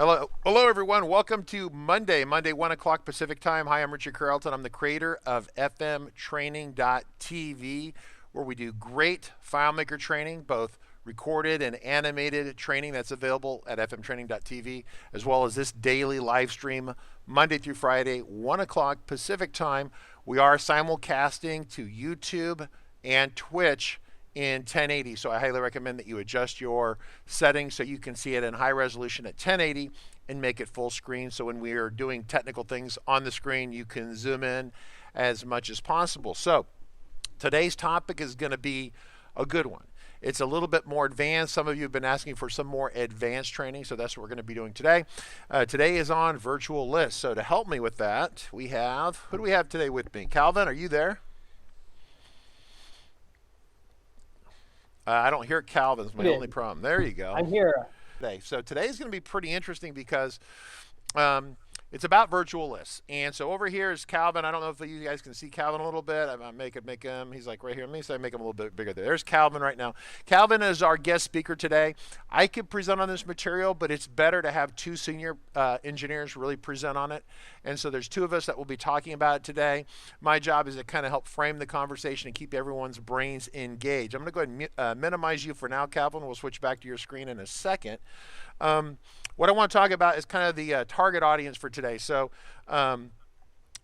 Hello everyone. Welcome to Monday 1 o'clock Pacific time. Hi, I'm Richard Carlton. I'm the creator of FMTraining.tv, where we do great FileMaker training, both recorded and animated training that's available at FMTraining.tv, as well as this daily live stream Monday through Friday, 1 o'clock Pacific time. We are simulcasting to YouTube and Twitch in 1080, so I highly recommend that you adjust your settings so you can see it in high resolution at 1080 and make it full screen, so when we are doing technical things on the screen you can zoom in as much as possible. So today's topic is going to be a good one. It's a little bit more advanced. Some of you have been asking for some more advanced training, so that's what we're going to be doing today. Today is on virtual lists, so to help me with that we have, who do we have today with me? Calvin, are you there? I don't hear Calvin's my only problem. There you go. I'm here. So today is going to be pretty interesting because it's about virtual lists. And so over here is Calvin. I don't know if you guys can see Calvin a little bit. I make him. He's like right here. Let me say make him a little bit bigger there. There's Calvin right now. Calvin is our guest speaker today. I could present on this material, but it's better to have two senior engineers really present on it. And so there's two of us that will be talking about it today. My job is to kind of help frame the conversation and keep everyone's brains engaged. I'm going to go ahead and minimize you for now, Calvin. We'll switch back to your screen in a second. What I want to talk about is kind of the target audience for today. So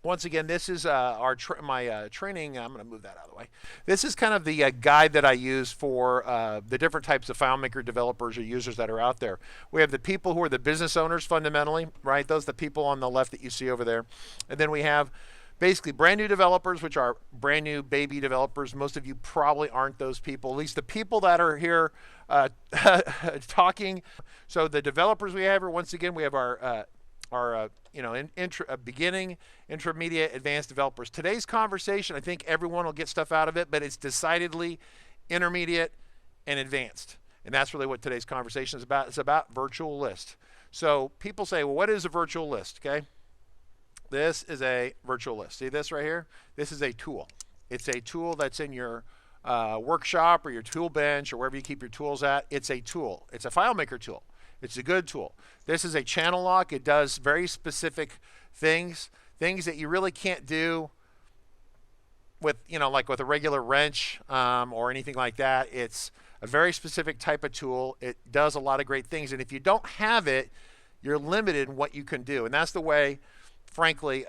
once again, this is my training. I'm going to move that out of the way. This is kind of the guide that I use for the different types of FileMaker developers or users that are out there. We have the people who are the business owners fundamentally, right? Those are the people on the left that you see over there. And then we have basically brand new developers, which are brand new baby developers. Most of you probably aren't those people, at least the people that are here talking. So the developers we have here, once again, we have our beginning, intermediate, advanced developers. Today's conversation, I think everyone will get stuff out of it, but it's decidedly intermediate and advanced. And that's really what today's conversation is about. It's about virtual list. So people say, well, what is a virtual list? Okay. This is a virtual list. See this right here? This is a tool. It's a tool that's in your workshop or your tool bench or wherever you keep your tools at. It's a tool. It's a FileMaker tool. It's a good tool. This is a channel lock. It does very specific things that you really can't do with, like with a regular wrench or anything like that. It's a very specific type of tool. It does a lot of great things. And if you don't have it, you're limited in what you can do. And that's the way, frankly,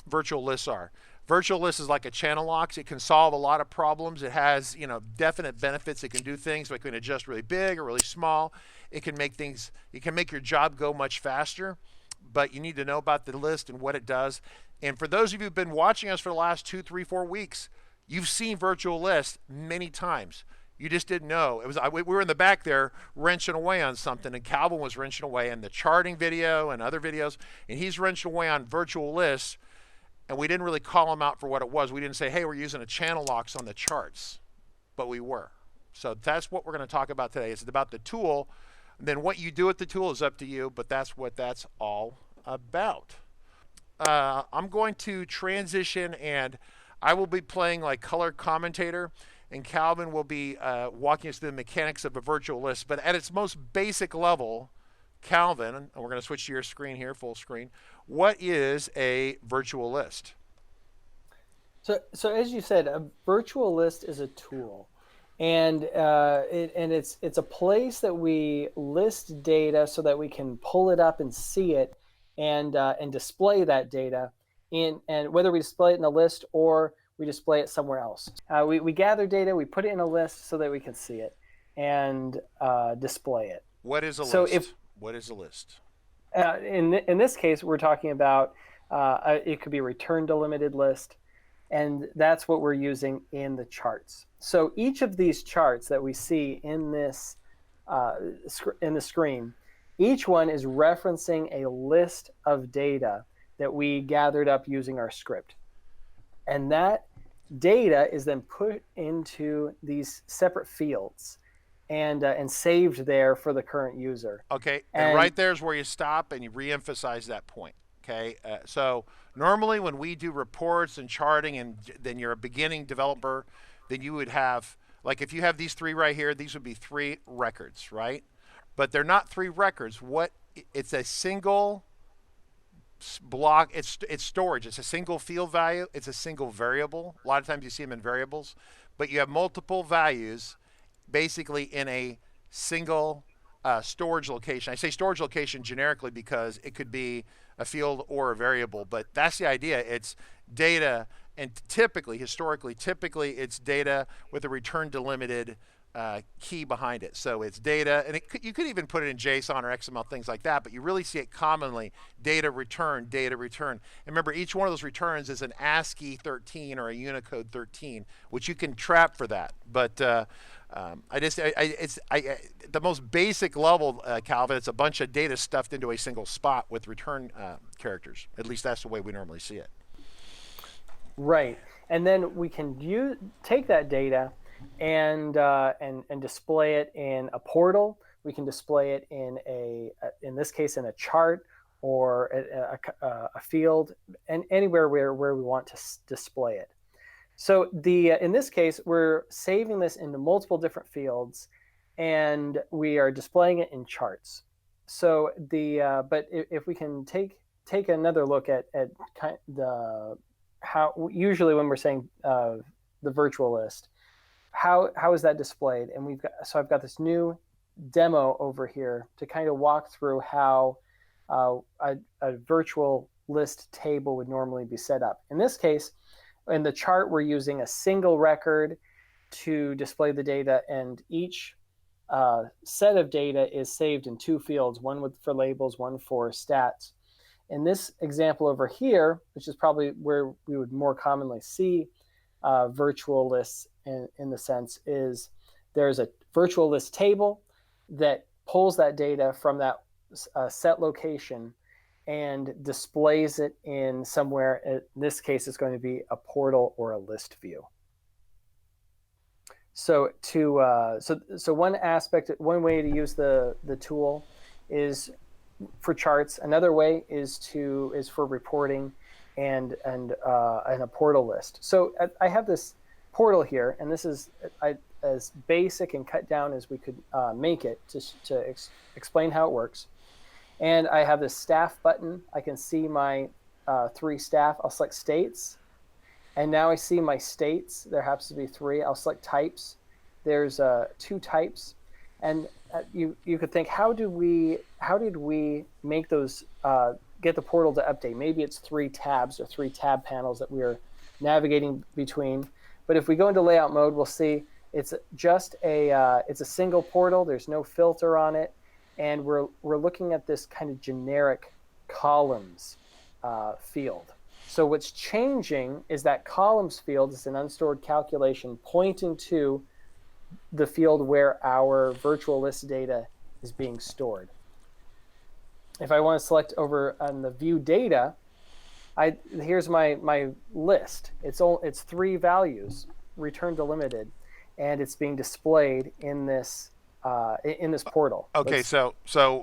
virtual lists are. Virtual lists is like a channel lock. It can solve a lot of problems. It has, definite benefits. It can do things. It can adjust really big or really small. It can make things, it can make your job go much faster, but you need to know about the list and what it does. And for those of you who've been watching us for the last 2, 3, 4 weeks, you've seen virtual lists many times. You just didn't know. We were in the back there wrenching away on something, and Calvin was wrenching away in the charting video and other videos, and he's wrenching away on virtual lists, and we didn't really call him out for what it was. We didn't say, hey, we're using a channel locks on the charts, but we were. So that's what we're going to talk about today. It's about the tool. And then what you do with the tool is up to you, but that's what that's all about. I'm going to transition, and I will be playing like color commentator, and Calvin will be walking us through the mechanics of a virtual list. But at its most basic level, Calvin, and we're going to switch to your screen here, full screen. What is a virtual list? So as you said, a virtual list is a tool, and it's a place that we list data so that we can pull it up and see it, and display that data and whether we display it in a list or we display it somewhere else. We gather data, we put it in a list so that we can see it and display it. What is a list? What is a list? In this case, we're talking about it could be a return delimited list, and that's what we're using in the charts. So each of these charts that we see in this in the screen, each one is referencing a list of data that we gathered up using our script, and that data is then put into these separate fields and saved there for the current user. Okay, and right there is where you stop and you re-emphasize that point. Okay, so normally when we do reports and charting, and then you're a beginning developer, then you would have, like if you have these three right here, these would be 3 records, right? but they're not 3 records. It's a single block. It's storage. It's a single field value. It's a single variable. A lot of times you see them in variables, but you have multiple values basically in a single storage location. I say storage location generically because it could be a field or a variable, but that's the idea. It's data, and historically, it's data with a return delimited key behind it. So it's data, and you could even put it in JSON or XML, things like that, but you really see it commonly, data return, data return. And remember, each one of those returns is an ASCII 13 or a Unicode 13, which you can trap for that. But the most basic level, Calvin, it's a bunch of data stuffed into a single spot with return characters. At least that's the way we normally see it. Right, and then we can take that data and display it in a portal. We can display it in this case, in a chart or a field, and anywhere where we want to display it. So in this case, we're saving this into multiple different fields, and we are displaying it in charts. So but if we can take another look at how usually when we're saying the virtual list, how is that displayed? And I've got this new demo over here to kind of walk through how a virtual list table would normally be set up. In this case, in the chart, we're using a single record to display the data, and each set of data is saved in 2 fields, one for labels, one for stats. In this example over here, which is probably where we would more commonly see virtual lists in the sense, is there's a virtual list table that pulls that data from that set location and displays it in somewhere. In this case, it's going to be a portal or a list view. So one way to use the tool is for charts. Another way is for reporting and a portal list. So I have this portal here, and this is as basic and cut down as we could make it to explain how it works. And I have this staff button. I can see my 3 staff. I'll select states, and now I see my states. There happens to be 3. I'll select types. There's 2 types, and you could think, how did we make those get the portal to update? Maybe it's 3 tabs or 3 tab panels that we're navigating between. But if we go into layout mode, we'll see it's just it's a single portal. There's no filter on it, and we're looking at this kind of generic columns field. So what's changing is that columns field is an unstored calculation pointing to the field where our virtual list data is being stored. If I want to select over on the view data, here's my list. It's 3 values, return delimited, and it's being displayed in this portal. Okay, so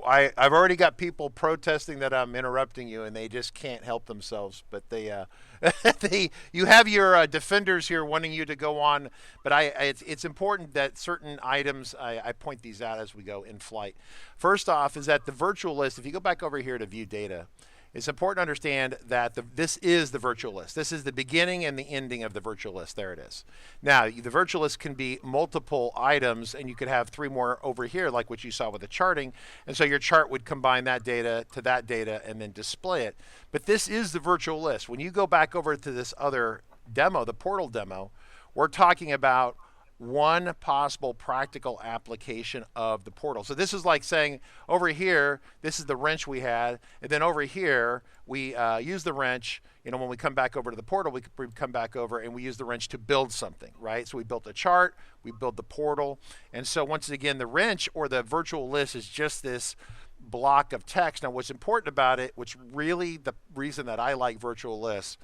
I've already got people protesting that I'm interrupting you, and they just can't help themselves. But you have your defenders here wanting you to go on. But it's important that certain items, I point these out as we go in flight. First off is that the virtual list, if you go back over here to view data, it's important to understand that this is the virtual list. This is the beginning and the ending of the virtual list. There it is. Now, the virtual list can be multiple items, and you could have 3 more over here, like what you saw with the charting. And so your chart would combine that data to that data and then display it. But this is the virtual list. When you go back over to this other demo, the portal demo, we're talking about one possible practical application of the portal. So this is like saying over here, this is the wrench we had, and then over here we use the wrench. When we come back over to the portal, we come back over and we use the wrench to build something, right? So we built a chart, we built the portal, and so once again, the wrench or the virtual list is just this block of text. Now, what's important about it, which really the reason that I like virtual lists,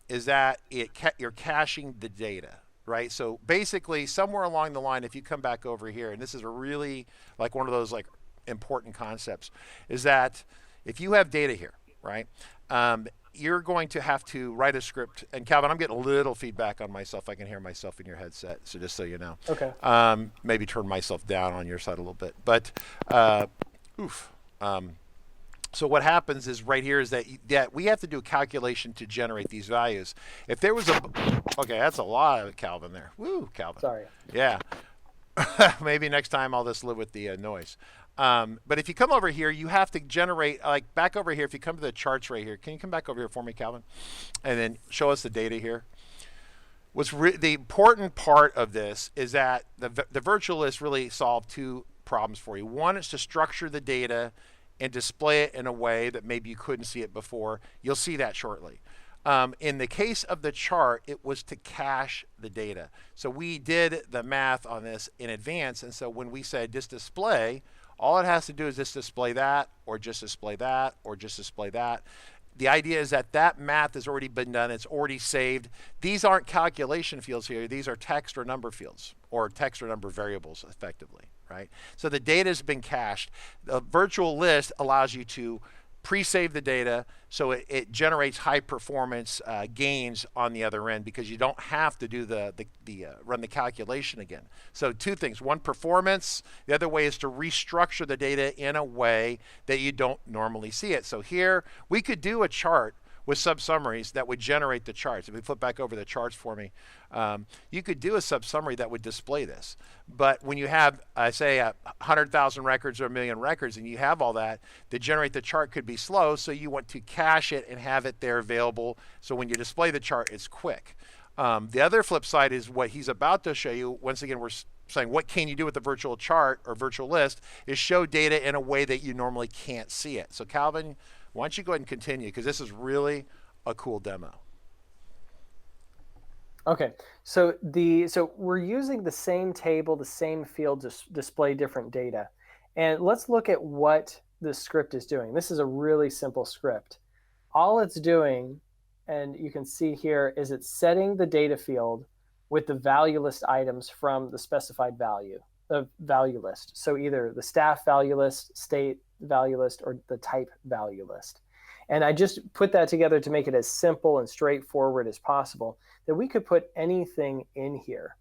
is that you're caching the data. Right, so basically somewhere along the line, if you come back over here, and this is a really like one of those important concepts, is that if you have data here, right, you're going to have to write a script. And Calvin, I'm getting a little feedback on myself. I can hear myself in your headset, so just so you know. Okay. Maybe turn myself down on your side a little bit. But, so what happens is right here is that we have to do a calculation to generate these values. If there was okay, that's a lot of Calvin there. Woo, Calvin. Sorry. Yeah. Maybe next time I'll just live with the noise. But if you come over here, you have to generate, like back over here, if you come to the charts right here, can you come back over here for me, Calvin? And then show us the data here. The important part of this is that the virtual list really solved two problems for you. One is to structure the data and display it in a way that maybe you couldn't see it before. You'll see that shortly. In the case of the chart, it was to cache the data. So we did the math on this in advance, and so when we said just display, all it has to do is just display that, or just display that, or just display that. The idea is that that math has already been done. It's already saved. These aren't calculation fields here. These are text or number fields, or text or number variables, effectively, right? So the data has been cached. The virtual list allows you to pre-save the data, so it generates high performance gains on the other end, because you don't have to do run the calculation again. So two things: one, performance. The other way is to restructure the data in a way that you don't normally see it. So here we could do a chart with sub-summaries that would generate the charts. If we flip back over the charts for me, you could do a sub-summary that would display this. But when you have, say, 100,000 records or 1 million records, and you have all that, to generate the chart could be slow, so you want to cache it and have it there available, so when you display the chart, it's quick. The other flip side is what he's about to show you. Once again, we're saying what can you do with the virtual chart or virtual list, is show data in a way that you normally can't see it. So Calvin, why don't you go ahead and continue, because this is really a cool demo. Okay, so we're using the same table, the same field to display different data. And let's look at what the script is doing. This is a really simple script. All it's doing, and you can see here, is it's setting the data field with the value list items from the specified value list. So either the staff value list, state value list, or the type value list. And I just put that together to make it as simple and straightforward as possible, that we could put anything in here.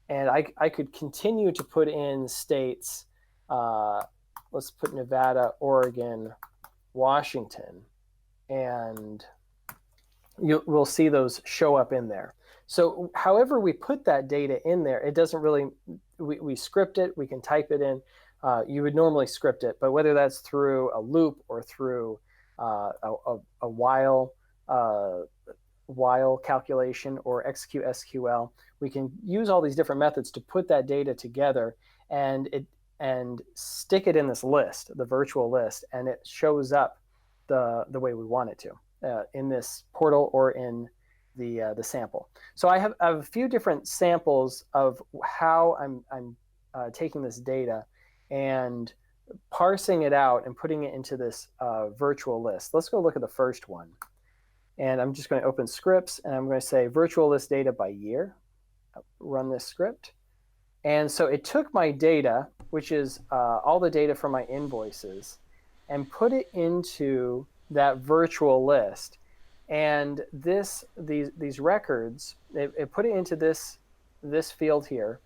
And I could continue to put in states. Let's put Nevada, Oregon, Washington, and we'll see those show up in there. So however we put that data in there, it doesn't really, we script it, we can type it in. You would normally script it, but whether that's through a loop or through a while calculation or execute SQL, we can use all these different methods to put that data together and stick it in this list, the virtual list, and it shows up the way we want it to in this portal or in the sample. So I have a few different samples of how I'm taking this data and parsing it out and putting it into this virtual list. Let's go look at the first one. And I'm just going to open scripts, and I'm going to say virtual list data by year. Run this script. And so it took my data, which is all the data from my invoices, and put it into that virtual list. And these records, it put it into this field here.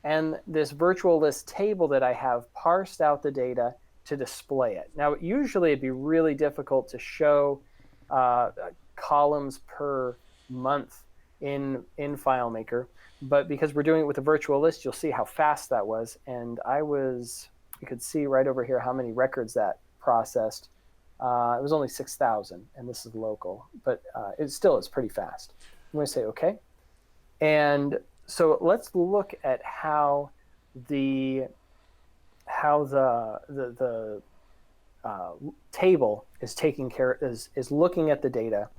And this virtual list table that I have parsed out the data to display it. Now, usually it'd be really difficult to show columns per month in FileMaker, but because we're doing it with a virtual list, you'll see how fast that was. And you could see right over here how many records that processed. It was only 6,000, and this is local, but it's pretty fast. I'm going to say OK. And so let's look at how the table is taking care is looking at the data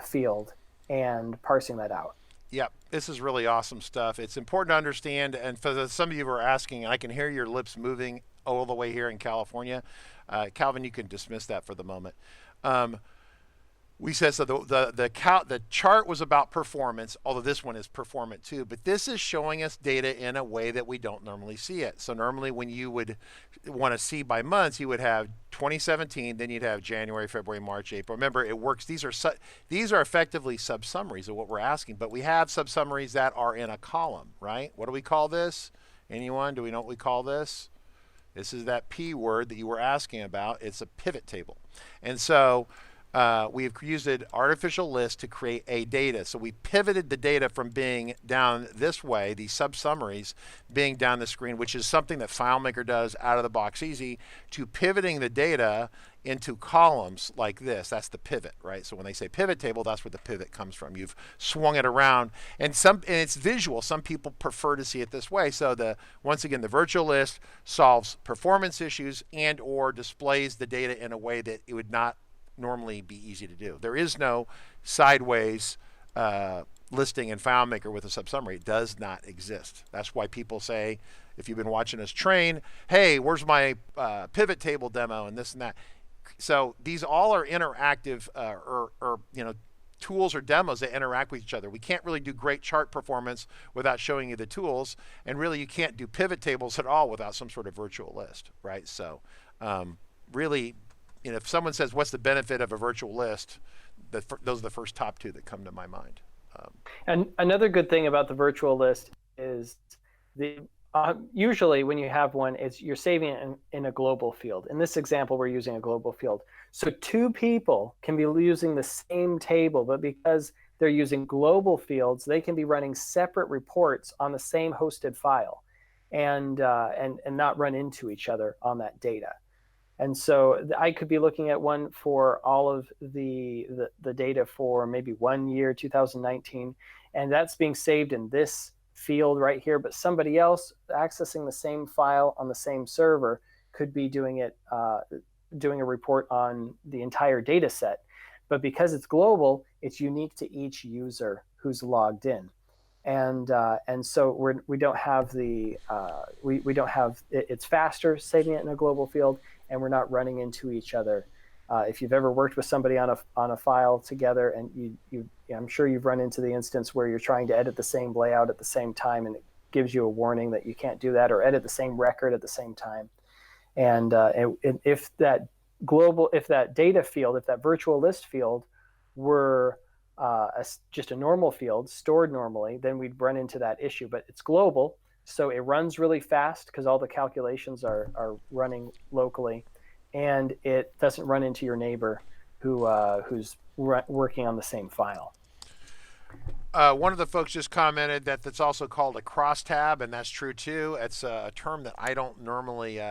field and parsing that out. Yep, this is really awesome stuff. It's important to understand, and for some of you who are asking, I can hear your lips moving all the way here in California. Calvin, you can dismiss that for the moment. We said so the chart was about performance, although this one is performant too, but this is showing us data in a way that we don't normally see it. So normally when you would want to see by months, you would have 2017, then you'd have January, February, March, April. Remember, it works. These are effectively sub-summaries of what we're asking, but we have sub-summaries that are in a column, right? What do we call this? Anyone? Do we know what we call this? This is that P word that you were asking about. It's a pivot table. And so we've used an artificial list to create a data. So we pivoted the data from being down this way, these sub-summaries being down the screen, which is something that FileMaker does out of the box easy, to pivoting the data into columns like this. That's the pivot, right? So when they say pivot table, that's where the pivot comes from. You've swung it around, and it's visual. Some people prefer to see it this way. So once again, the virtual list solves performance issues and or displays the data in a way that it would not normally be easy to do. There is no sideways listing in FileMaker with a sub-summary. It does not exist. That's why people say, if you've been watching us train, hey, where's my pivot table demo and this and that. So these all are interactive or tools or demos that interact with each other. We can't really do great chart performance without showing you the tools, and really you can't do pivot tables at all without some sort of virtual list, right? So really, if someone says, what's the benefit of a virtual list, those are the first top two that come to my mind. And another good thing about the virtual list is usually when you have one, you're saving it in a global field. In this example, we're using a global field. So two people can be using the same table, but because they're using global fields, they can be running separate reports on the same hosted file and not run into each other on that data. And so I could be looking at one for all of the data for maybe 1 year, 2019, and that's being saved in this field right here, but somebody else accessing the same file on the same server could be doing a report on the entire data set. But because it's global, it's unique to each user who's logged in. And so we don't have it's faster saving it in a global field, and we're not running into each other. If you've ever worked with somebody on a file together, and I'm sure you've run into the instance where you're trying to edit the same layout at the same time, and it gives you a warning that you can't do that, or edit the same record at the same time. And if that data field, if that virtual list field were just a normal field stored normally, then we'd run into that issue. But it's global, so it runs really fast because all the calculations are running locally, and it doesn't run into your neighbor who's working on the same file. One of the folks just commented that that's also called a crosstab, and that's true too. It's a term that I don't normally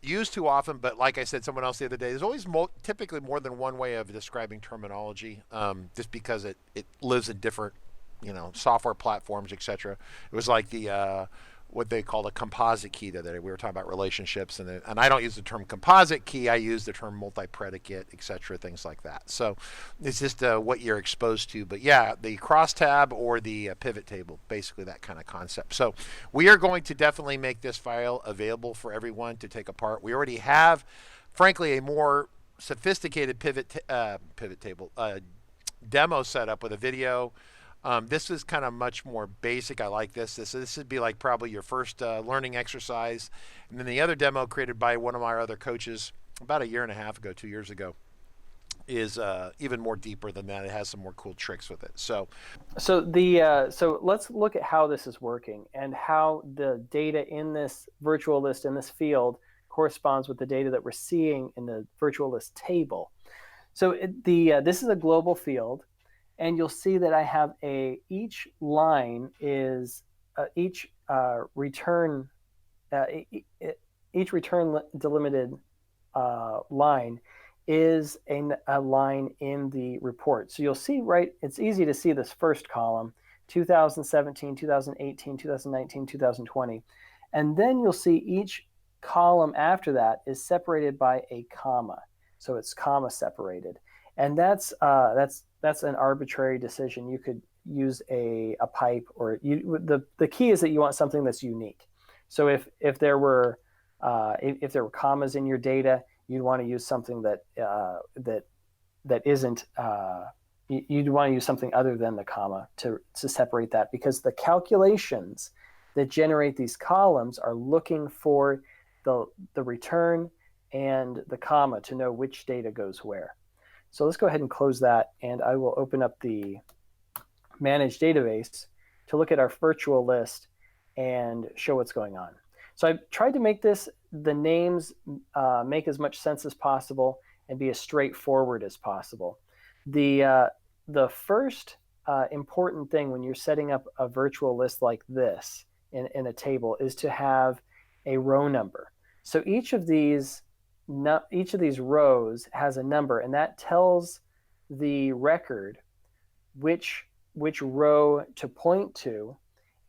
use too often, but like I said, someone else the other day, there's always typically more than one way of describing terminology, just because it lives in different software platforms, etc. It was like the what they call a composite key that we were talking about relationships, and I don't use the term composite key. I use the term multi-predicate, etc. Things like that. So it's just what you're exposed to. But yeah, the crosstab or the pivot table, basically that kind of concept. So we are going to definitely make this file available for everyone to take apart. We already have, frankly, a more sophisticated pivot table demo setup with a video. This is kind of much more basic. I like this. This would be like probably your first learning exercise. And then the other demo created by one of our other coaches about 1.5 years ago, 2 years ago, is even more deeper than that. It has some more cool tricks with it. So let's look at how this is working and how the data in this virtual list in this field corresponds with the data that we're seeing in the virtual list table. So this is a global field. And you'll see that I have each line is each return delimited line is a line in the report. So you'll see, right, it's easy to see this first column, 2017, 2018, 2019, 2020. And then you'll see each column after that is separated by a comma. So it's comma separated. And that's an arbitrary decision. You could use a pipe, or the key is that you want something that's unique. So if there were commas in your data, you'd want to use something that that isn't, you'd want to use something other than the comma to separate that, because the calculations that generate these columns are looking for the return and the comma to know which data goes where. So let's go ahead and close that, and I will open up the Manage Database to look at our virtual list and show what's going on. So I've tried to make the names make as much sense as possible and be as straightforward as possible. The first important thing when you're setting up a virtual list like this in a table is to have a row number. So each of these rows has a number, and that tells the record which row to point to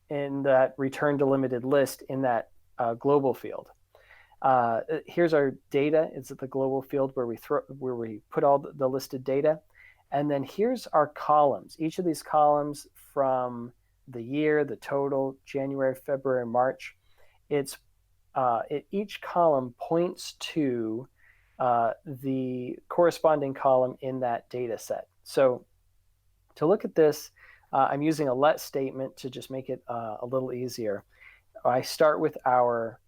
in that return delimited list in that global field. Here's our data. It's at the global field where we put all the listed data. And then here's our columns. Each of these columns from the year, the total, January, February, March. Each column points to the corresponding column in that data set. So to look at this, I'm using a let statement to just make it a little easier. I start with our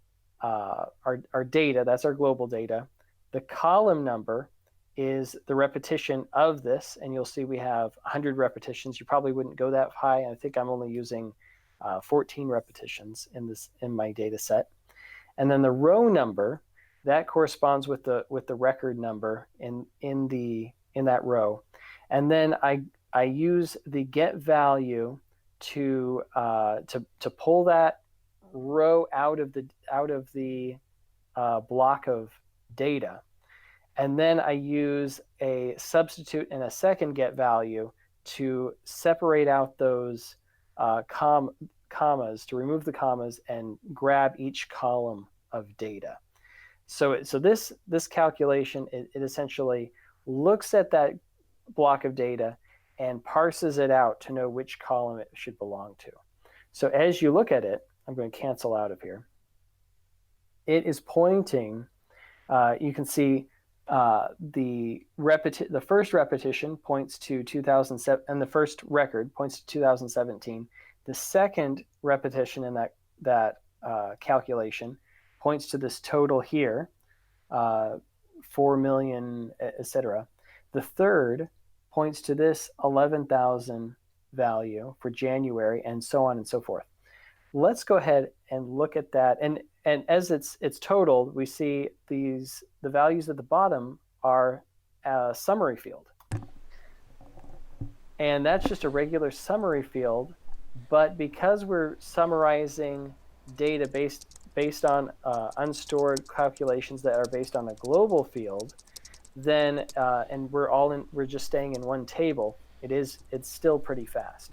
data. That's our global data. The column number is the repetition of this, and you'll see we have 100 repetitions. You probably wouldn't go that high. I think I'm only using 14 repetitions in my data set. And then the row number, that corresponds with the record number in that row. And then I use the get value to pull that row out of the block of data, and then I use a substitute and a second get value to separate out those commas, to remove the commas and grab each column of data. So this calculation, it essentially looks at that block of data and parses it out to know which column it should belong to. So as you look at it, I'm going to cancel out of here. It is pointing, you can see the first repetition points to 2007, and the first record points to 2017. The second repetition in that calculation points to this total here, 4 million, etc. The third points to this 11,000 value for January, and so on and so forth. Let's go ahead and look at that. And as it's totaled, we see the values at the bottom are a summary field. And that's just a regular summary field, but because we're summarizing data based on unstored calculations that are based on a global field, then and we're just staying in one table, it's still pretty fast.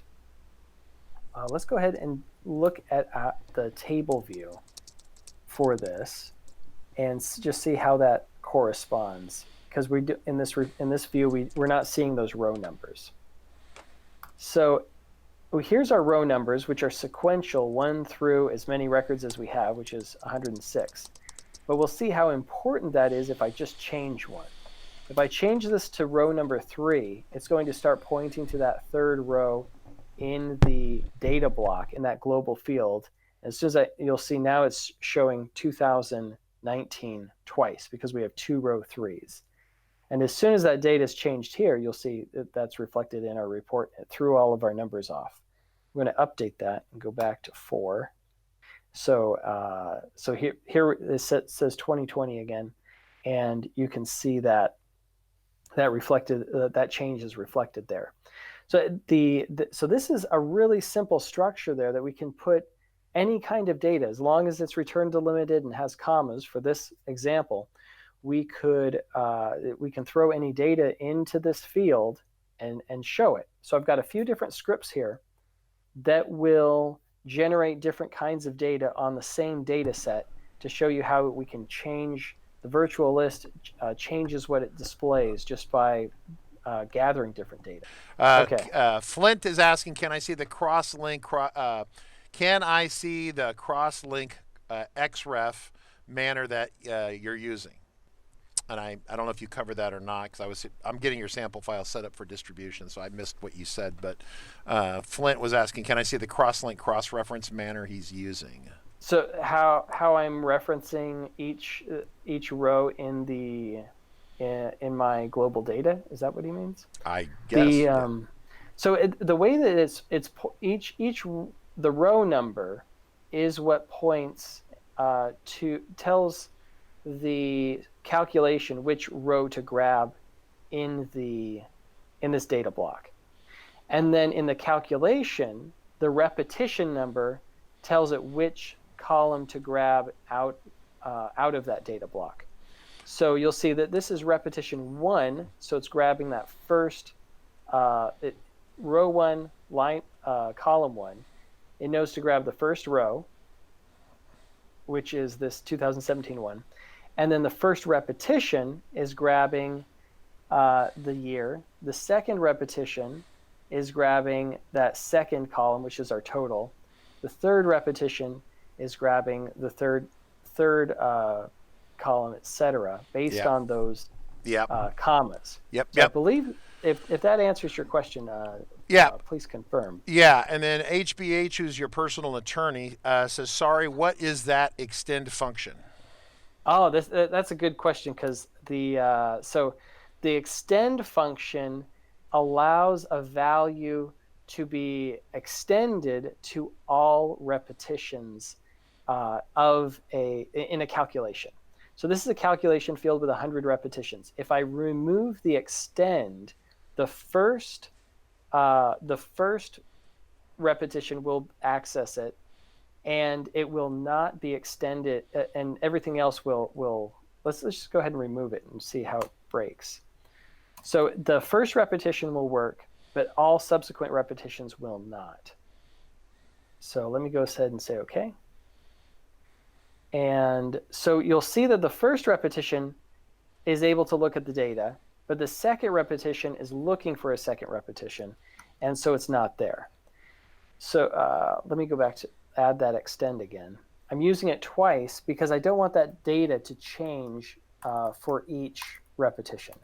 Let's go ahead and look at the table view for this and just see how that corresponds, because in this view we're not seeing those row numbers. So here's our row numbers, which are sequential, 1 through as many records as we have, which is 106. But we'll see how important that is if I just change one. If I change this to row number 3, it's going to start pointing to that third row in the data block in that global field. As soon as you'll see now it's showing 2019 twice because we have 2 row 3s. And as soon as that data is changed here, you'll see that's reflected in our report. It threw all of our numbers off. I'm going to update that and go back to 4. So here it says 2020 again, and you can see that that change is reflected there. So so this is a really simple structure there that we can put any kind of data, as long as it's return delimited and has commas. For this example, we can throw any data into this field and show it. So I've got a few different scripts here that will generate different kinds of data on the same data set to show you how we can change the virtual list, changes what it displays just by gathering different data. Okay. Flint is asking, can I see the Crosslink? Can I see the Crosslink XREF manner that you're using? and I don't know if you covered that or not, because I'm getting your sample file set up for distribution, so I missed what you said. But Flint was asking, can I see the Crosslink cross-reference manner he's using? So how I'm referencing each row in in my global data, is that what he means? I guess. So the way that the row number is what points tells the calculation which row to grab in this data block. And then in the calculation, the repetition number tells it which column to grab out of that data block. So you'll see that this is repetition 1, so it's grabbing that first row 1, column 1. It knows to grab the first row, which is this 2017 one. And then the first repetition is grabbing the year. The second repetition is grabbing that second column, which is our total. The third repetition is grabbing the third column, etc., based on those commas. Yep. So I believe if that answers your question, please confirm. Yeah, and then HBH, who's your personal attorney, says, sorry, what is that extend function? Oh, that's a good question, because the extend function allows a value to be extended to all repetitions in a calculation. So this is a calculation field with 100 repetitions. If I remove the extend, the first repetition will access it, and it will not be extended, and everything else will let's just go ahead and remove it and see how it breaks. So the first repetition will work, but all subsequent repetitions will not. So let me go ahead and say OK. And so you'll see that the first repetition is able to look at the data, but the second repetition is looking for a second repetition, and so it's not there. So let me go back to add that extend again. I'm using it twice because I don't want that data to change for each repetition.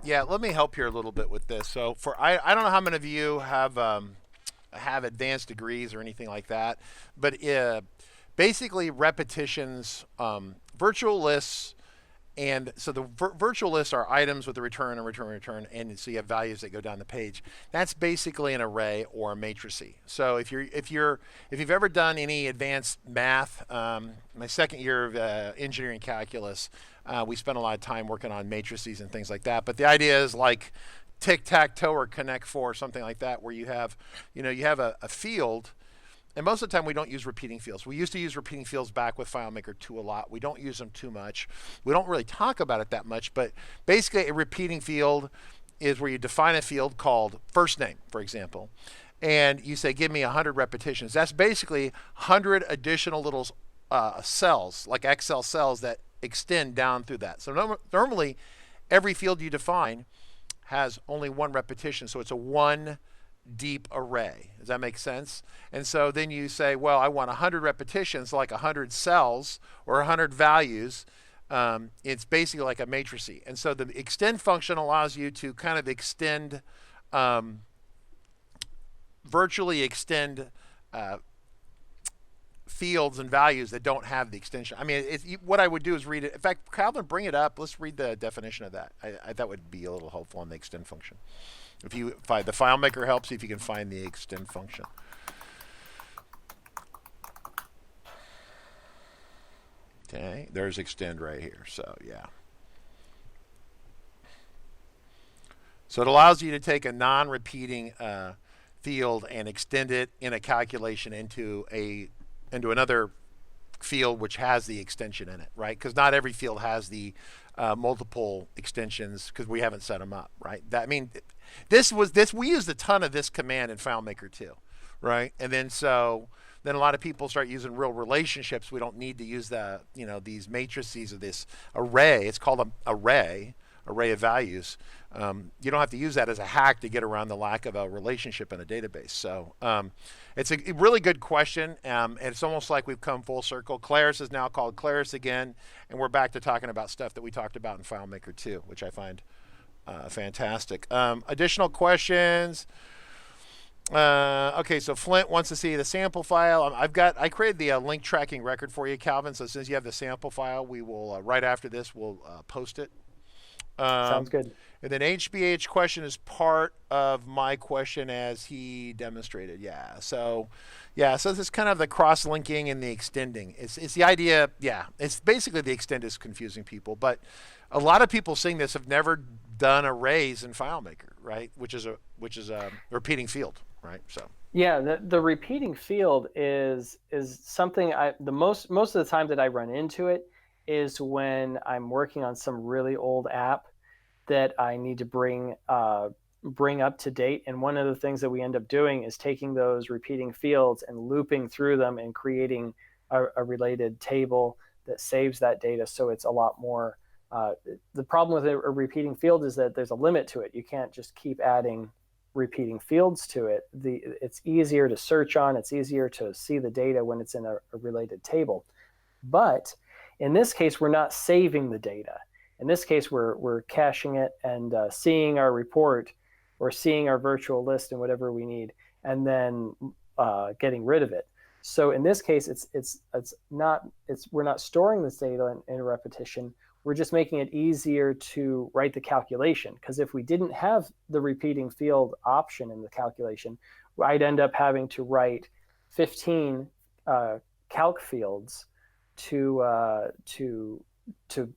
Yeah, let me help here a little bit with this. So I don't know how many of you have advanced degrees or anything like that, but basically repetitions, virtual lists, and so the virtual lists are items with a return, and so you have values that go down the page. That's basically an array or a matrice. So if you've ever done any advanced math, my second year of engineering calculus, we spent a lot of time working on matrices and things like that. But the idea is like tic-tac-toe or Connect 4 or something like that, where you have a field. And most of the time we don't use repeating fields. We used to use repeating fields back with FileMaker 2 a lot. We don't use them too much. We don't really talk about it that much, but basically a repeating field is where you define a field called first name, for example, and you say, give me 100 repetitions. That's basically 100 additional little cells, like Excel cells that extend down through that. So normally every field you define has only one repetition, so it's a one deep array. Does that make sense? And so then you say, well, I want 100 repetitions, like 100 cells or 100 values. It's basically like a matrice. And so the extend function allows you to kind of extend, virtually extend fields and values that don't have the extension. I mean, what I would do is read it. In fact, Carlton, bring it up. Let's read the definition of that. That would be a little helpful on the extend function. If you find the FileMaker help, see if you can find the extend function. Okay, there's extend right here. So yeah. So it allows you to take a non-repeating field and extend it in a calculation into another field which has the extension in it, right? Because not every field has the multiple extensions because we haven't set them up, right? We used a ton of this command in FileMaker 2, right? And then a lot of people start using real relationships. We don't need to use these matrices of this array. It's called an array array of values. You don't have to use that as a hack to get around the lack of a relationship in a database. So it's a really good question, and it's almost like we've come full circle. Claris is now called Claris again, and we're back to talking about stuff that we talked about in FileMaker 2, which I find fantastic. Additional questions? Okay, so Flint wants to see the sample file. I created the link tracking record for you, Calvin. So as soon as you have the sample file, we will right after this we'll post it. Sounds good. And then HBH question is part of my question as he demonstrated. So this is kind of the cross-linking and the extending. It's the idea. Yeah, it's basically the extend is confusing people, but a lot of people seeing this have never done arrays in FileMaker, right? Which is a repeating field, right? So. Yeah, the repeating field is something most of the time that I run into it is when I'm working on some really old app that I need to bring up to date. And one of the things that we end up doing is taking those repeating fields and looping through them and creating a related table that saves that data. So it's a lot more. The problem with a repeating field is that there's a limit to it. You can't just keep adding repeating fields to it. It's easier to search on. It's easier to see the data when it's in a related table. But in this case, we're not saving the data. In this case, we're caching it and seeing our report or seeing our virtual list and whatever we need, and then getting rid of it. So in this case, we're not storing this data in repetition. We're just making it easier to write the calculation, because if we didn't have the repeating field option in the calculation, I'd end up having to write 15 calc fields to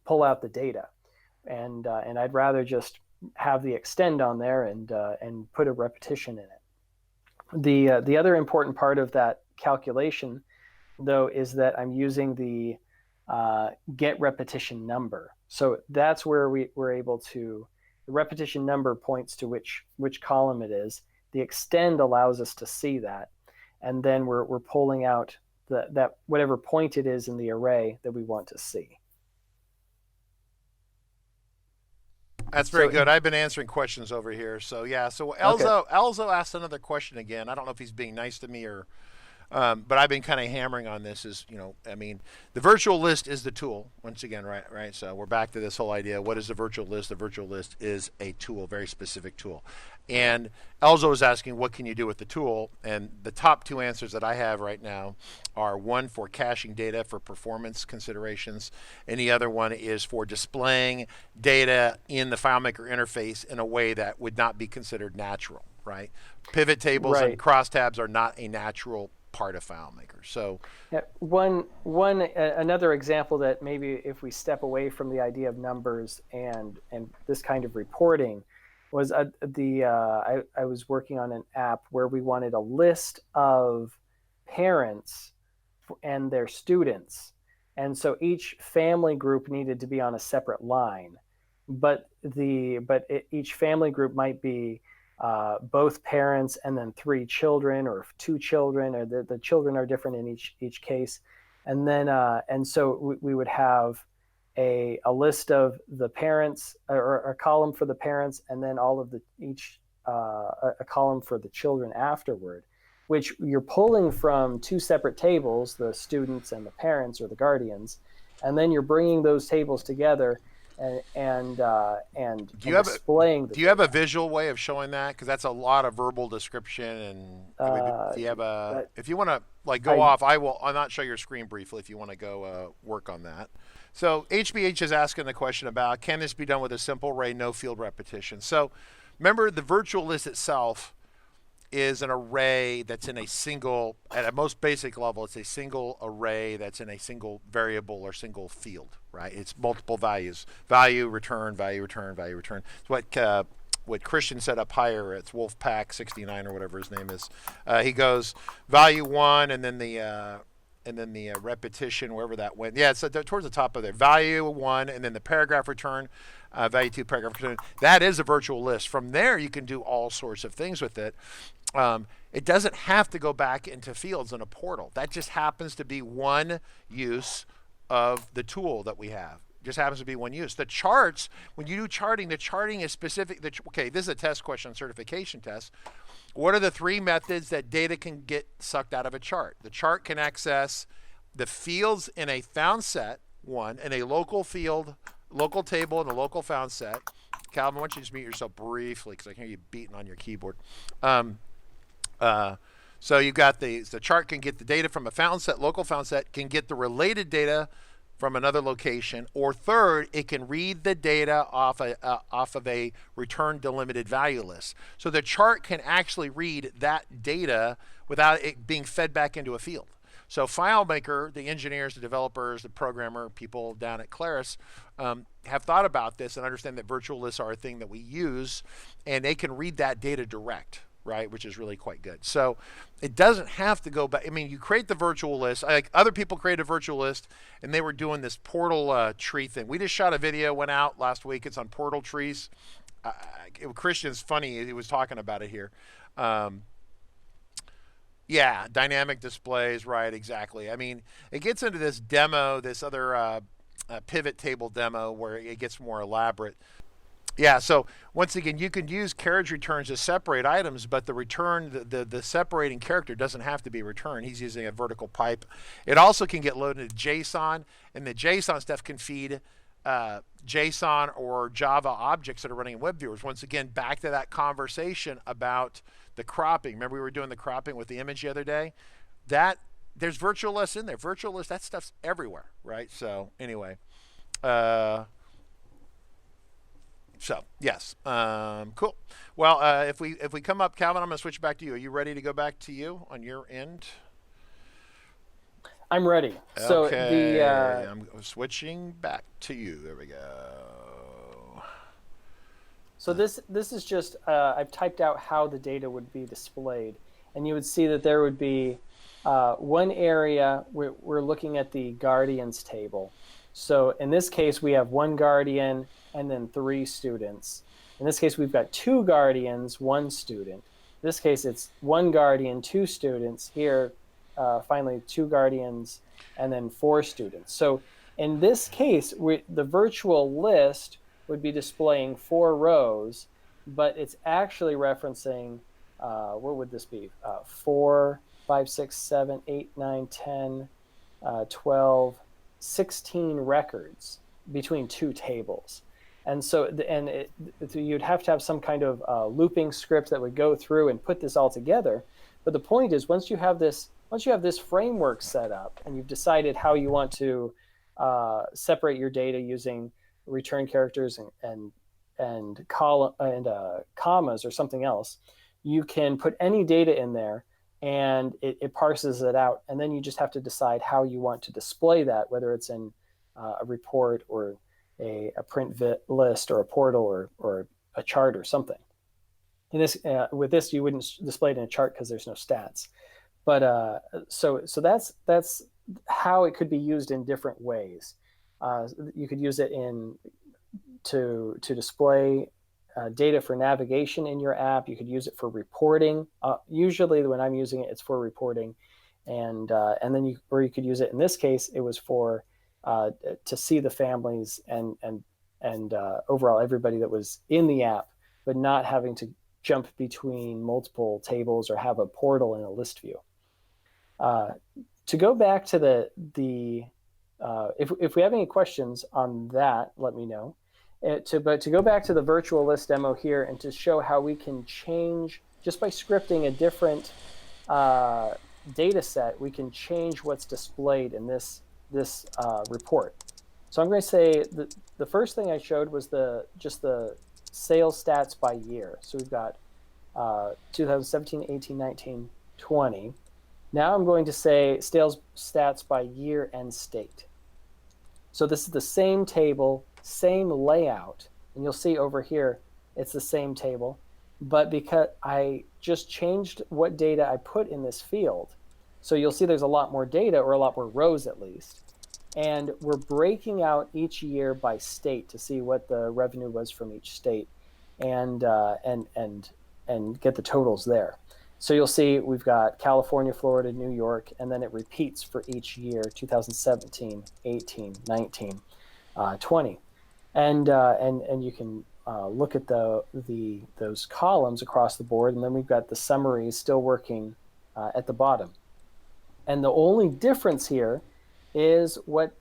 pull out the data, and I'd rather just have the extend on there and put a repetition in it. The other important part of that calculation, though, is that I'm using the get repetition number. So that's where we're able to. The repetition number points to which column it is. The extend allows us to see that, and then we're pulling out that whatever point it is in the array that we want to see. That's very good. I've been answering questions over here. So yeah. So Elzo asked another question again. I don't know if he's being nice to me or, but I've been kind of hammering on this. The virtual list is the tool once again, right? So we're back to this whole idea. What is the virtual list? The virtual list is a tool, very specific tool. And Elzo is asking, what can you do with the tool? And the top two answers that I have right now are one for caching data for performance considerations, and the other one is for displaying data in the FileMaker interface in a way that would not be considered natural, right? Pivot tables and crosstabs are not a natural part of FileMaker. So another example that maybe if we step away from the idea of numbers and this kind of reporting was I was working on an app where we wanted a list of parents and their students, and so each family group needed to be on a separate line, but each family group might be both parents and then 3 children or 2 children, or the children are different in each case, and then and so we would have a list of the parents, or a column for the parents, and then all of a column for the children afterward, which you're pulling from 2 separate tables, the students and the parents or the guardians, and then you're bringing those tables together and displaying. Do you have a visual way of showing that? Because that's a lot of verbal description. And do you have if you want to go off, I'll not show your screen briefly if you want to go work on that. So HBH is asking the question about, can this be done with a simple array, no field repetition? So remember, the virtual list itself is an array that's in a single, at a most basic level, it's a single array that's in a single variable or single field, right? It's multiple values. Value, return, value, return, value, return. It's what Christian set up higher, it's Wolfpack69 or whatever his name is. He goes value 1 and then the repetition, wherever that went. Yeah, it's towards the top of there. Value 1 and then the paragraph return, value 2, paragraph return. That is a virtual list. From there, you can do all sorts of things with it. It doesn't have to go back into fields in a portal. That just happens to be one use of the tool that we have. just happens to be one use. The charts, when you do charting, the charting is specific. Okay, this is a test question, certification test. What are the 3 methods that data can get sucked out of a chart? The chart can access the fields in a found set, one, and a local field, local table, and a local found set. Calvin, why don't you just mute yourself briefly because I hear you beating on your keyboard. So you got the chart can get the data from a found set, local found set, can get the related data from another location, or third, it can read the data off of a return delimited value list. So the chart can actually read that data without it being fed back into a field. So FileMaker, the engineers, the developers, the programmer, people down at Claris have thought about this and understand that virtual lists are a thing that we use, and they can read that data direct, right, which is really quite good. So it doesn't have to go back. I mean, you create the virtual list. Like other people created a virtual list, and they were doing this portal tree thing. We just shot a video, went out last week. It's on portal trees. Christian's funny. He was talking about it here. Yeah, dynamic displays, right, exactly. I mean, it gets into this demo, this other pivot table demo where it gets more elaborate. Yeah, so once again, you can use carriage returns to separate items, but the return, the separating character doesn't have to be returned. He's using a vertical pipe. It also can get loaded into JSON, and the JSON stuff can feed JSON or Java objects that are running in web viewers. Once again, back to that conversation about the cropping. Remember we were doing the cropping with the image the other day? There's virtual lists in there. Virtual lists, that stuff's everywhere, right? So anyway. So yes, cool. Well, if we come up, Calvin, I'm going to switch back to you. Are you ready to go back to you on your end? I'm ready. So okay, I'm switching back to you. There we go. So this is just I've typed out how the data would be displayed, and you would see that there would be one area we're looking at the guardians table. So in this case, we have 1 guardian and then 3 students. In this case, we've got 2 guardians, 1 student. In this case, it's 1 guardian, 2 students. Here, finally, 2 guardians and then 4 students. So in this case, the virtual list would be displaying 4 rows, but it's actually referencing, what would this be? 4, 5, 6, 7, 8, 9, 10, 12, 16 records between 2 tables. And so, you'd have to have some kind of looping script that would go through and put this all together. But the point is, once you have this framework set up and you've decided how you want to separate your data using return characters and commas or something else, you can put any data in there and it parses it out, and then you just have to decide how you want to display that, whether it's in a report or a print list or a portal or a chart or something. In this, with this, you wouldn't display it in a chart because there's no stats. But so that's how it could be used in different ways. You could use it to display data for navigation in your app. You could use it for reporting. Usually, when I'm using it, it's for reporting, and then you could use it. In this case, it was for to see the families and overall everybody that was in the app, but not having to jump between multiple tables or have a portal in a list view. To go back to if we have any questions on that, let me know. But to go back to the virtual list demo here and to show how we can change, just by scripting a different data set, we can change what's displayed in this report. So I'm going to say the first thing I showed was just the sales stats by year. So we've got 2017, 18, 19, 20. Now I'm going to say sales stats by year and state. So this is the same table, same layout, and you'll see over here it's the same table, but because I just changed what data I put in this field, so you'll see there's a lot more data, or a lot more rows at least, and we're breaking out each year by state to see what the revenue was from each state, and get the totals there. So you'll see we've got California, Florida, New York, and then it repeats for each year, 2017, 18, 19. 20. And you can look at those columns across the board, and then we've got the summary still working at the bottom. And the only difference here is what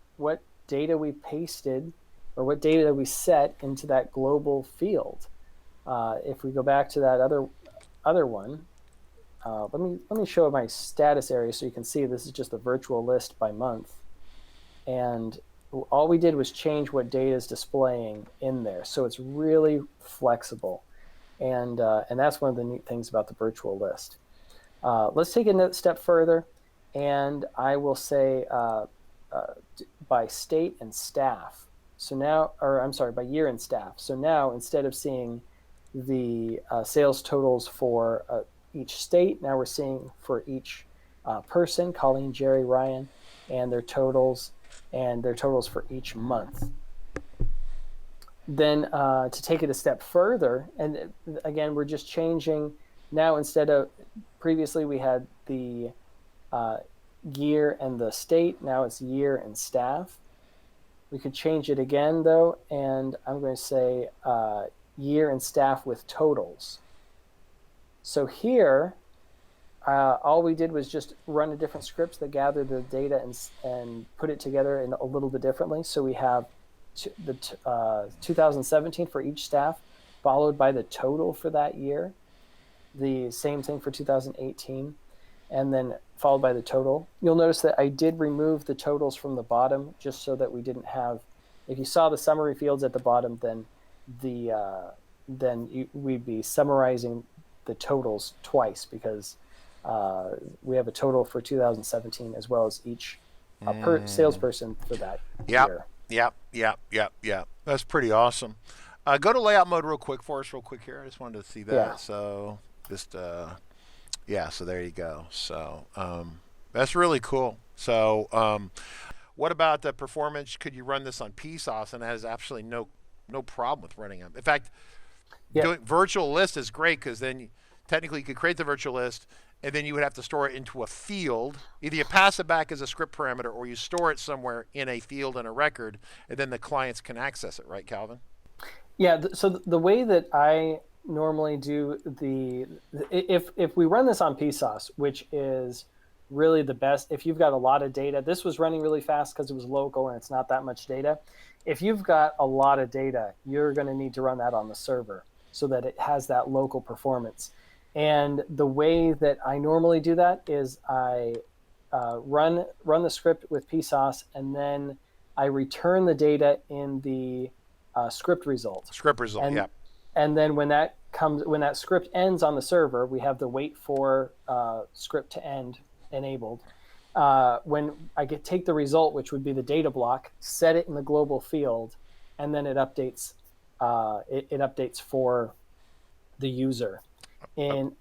data we pasted or what data we set into that global field. If we go back to that other one, let me show my status area so you can see this is just a virtual list by month. And all we did was change what data is displaying in there. So it's really flexible. And that's one of the neat things about the virtual list. Let's take it a step further. And I will say by state and staff. So now, or I'm sorry, by year and staff. So now instead of seeing the sales totals for each state, now we're seeing for each person, Colleen, Jerry, Ryan, and their totals for each month. Then to take it a step further, and again, we're just changing now. Instead of previously we had the year and the state, now it's year and staff. We could change it again though, and I'm going to say year and staff with totals. So here, all we did was just run a different scripts that gather the data and put it together in a little bit differently. So we have the 2017 for each staff, followed by the total for that year. The same thing for 2018, and then followed by the total. You'll notice that I did remove the totals from the bottom just so that we didn't have, if you saw the summary fields at the bottom, then we'd be summarizing the totals twice because we have a total for 2017 as well as each per salesperson for that year. Yep. That's pretty awesome. Go to layout mode real quick for us, real quick here. I just wanted to see that. Yeah. So just so there you go. So that's really cool. So what about the performance? Could you run this on PSOS? And it has absolutely no problem with running them. In fact, doing virtual list is great because then technically you could create the virtual list and then you would have to store it into a field. Either you pass it back as a script parameter or you store it somewhere in a field in a record, and then the clients can access it, right, Calvin? Yeah, so the way that I normally do if we run this on PSOS, which is really the best, if you've got a lot of data, this was running really fast because it was local and it's not that much data. If you've got a lot of data, you're going to need to run that on the server so that it has that local performance. And the way that I normally do that is I run the script with PSOS, and then I return the data in the script result. And then when that script ends on the server, we have the wait for script to end enabled. When I take the result, which would be the data block, set it in the global field, and then it updates. It updates for the user. So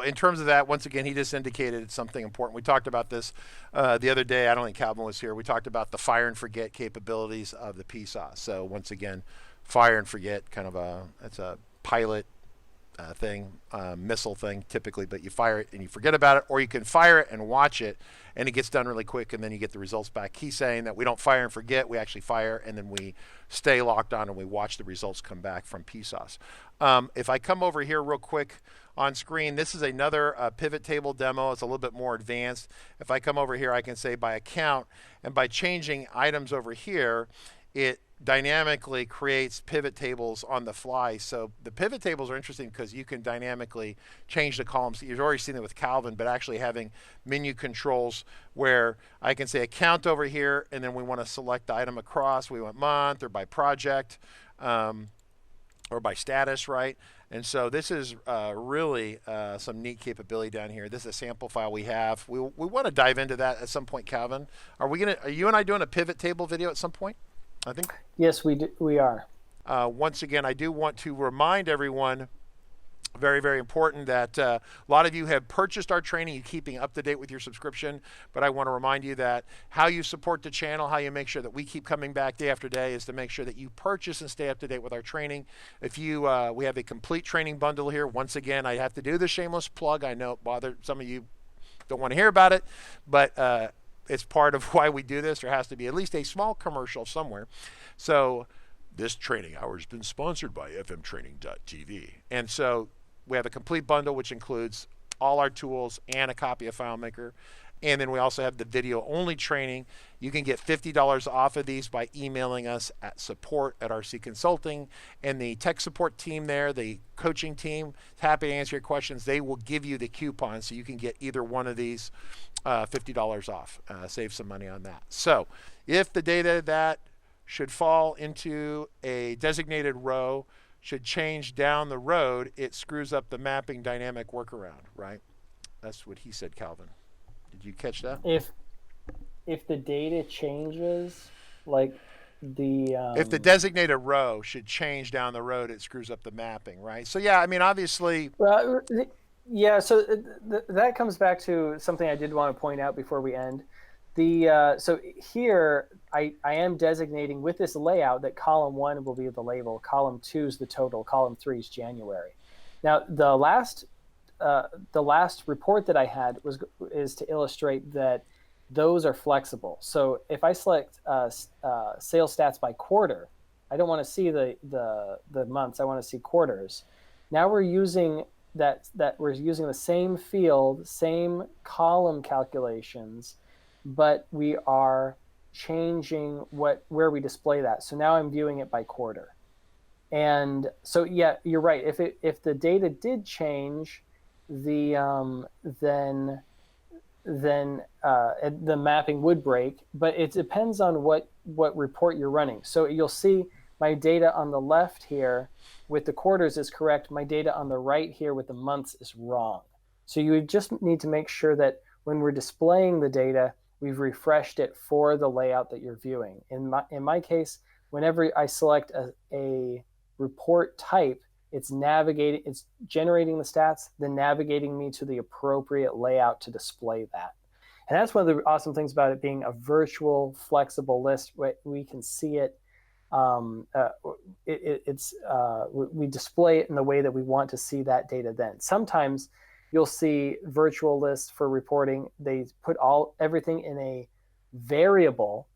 in terms of that, once again, he just indicated something important. We talked about this the other day. I don't think Calvin was here. We talked about the fire and forget capabilities of the PSOS. So once again, fire and forget, it's a pilot thing, missile thing typically, but you fire it and you forget about it, or you can fire it and watch it and it gets done really quick and then you get the results back. He's saying that we don't fire and forget, we actually fire and then we stay locked on and we watch the results come back from PSOS. If I come over here real quick on screen, this is another pivot table demo. It's a little bit more advanced. If I come over here, I can say by account, and by changing items over here, it dynamically creates pivot tables on the fly. So the pivot tables are interesting because you can dynamically change the columns. You've already seen it with Calvin, but actually having menu controls where I can say account over here, and then we want to select the item across. We want month or by project or by status, right? And so this is really some neat capability down here. This is a sample file we have. We want to dive into that at some point, Calvin. Are you and I doing a pivot table video at some point? I think. Yes, we are. Once again, I do want to remind everyone, very, very important, that a lot of you have purchased our training, you're keeping up to date with your subscription, but I want to remind you that how you support the channel, how you make sure that we keep coming back day after day, is to make sure that you purchase and stay up to date with our training. If you, we have a complete training bundle here. Once again, I have to do the shameless plug. I know it bothers some of you, don't want to hear about it, but it's part of why we do this. There has to be at least a small commercial somewhere. So this training hour has been sponsored by fmtraining.tv. And so we have a complete bundle, which includes all our tools and a copy of FileMaker. And then we also have the video only training. You can get $50 off of these by emailing us at support@RC Consulting. And the tech support team there, the coaching team, is happy to answer your questions. They will give you the coupon so you can get either one of these $50 off. Save some money on that. So if the data that should fall into a designated row should change down the road, it screws up the mapping dynamic workaround, right? That's what he said, Calvin. Did you catch that? If the data changes, like if the designated row should change down the road, it screws up the mapping, right? So yeah, I mean, obviously. Well, yeah. So that comes back to something I did want to point out before we end. So here I am designating with this layout that column 1 will be the label, column 2 is the total, column 3 is January. Now the last report that I had is to illustrate that those are flexible. So if I select sales stats by quarter, I don't want to see the months. I want to see quarters. Now we're using we're using the same field, same column calculations, but we are changing where we display that. So now I'm viewing it by quarter. And so yeah, you're right. If the data did change, then the mapping would break, but it depends on what report you're running. So you'll see my data on the left here with the quarters is correct. My data on the right here with the months is wrong. So you would just need to make sure that when we're displaying the data, we've refreshed it for the layout that you're viewing. In my case, whenever I select a report type, it's generating the stats, then navigating me to the appropriate layout to display that. And that's one of the awesome things about it being a virtual, flexible list. We can see it. We display it in the way that we want to see that data then. Sometimes you'll see virtual lists for reporting. They put everything in a variable